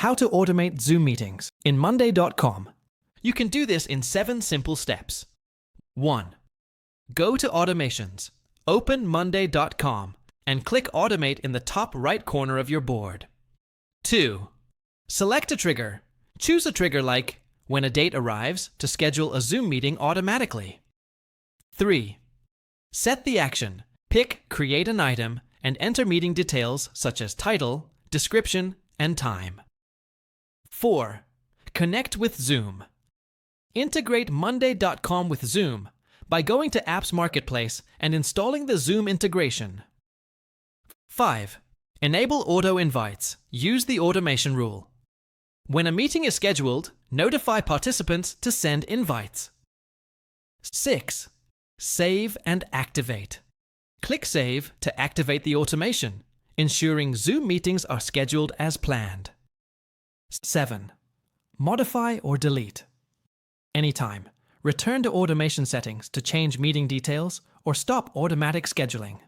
How to automate Zoom meetings in Monday.com. You can do this in 7 simple steps. 1. Go to Automations, open Monday.com, and click Automate in the top right corner of your board. 2. Select a trigger. Choose a trigger like when a date arrives to schedule a Zoom meeting automatically. 3. Set the action. Pick Create an item and enter meeting details such as title, description, and time. 4. Connect with Zoom. Integrate Monday.com with Zoom by going to Apps Marketplace and installing the Zoom integration. 5. Enable auto invites. Use the automation rule. When a meeting is scheduled, notify participants to send invites. 6. Save and activate. Click Save to activate the automation, ensuring Zoom meetings are scheduled as planned. 7. Modify or delete. Anytime, return to automation settings to change meeting details or stop automatic scheduling.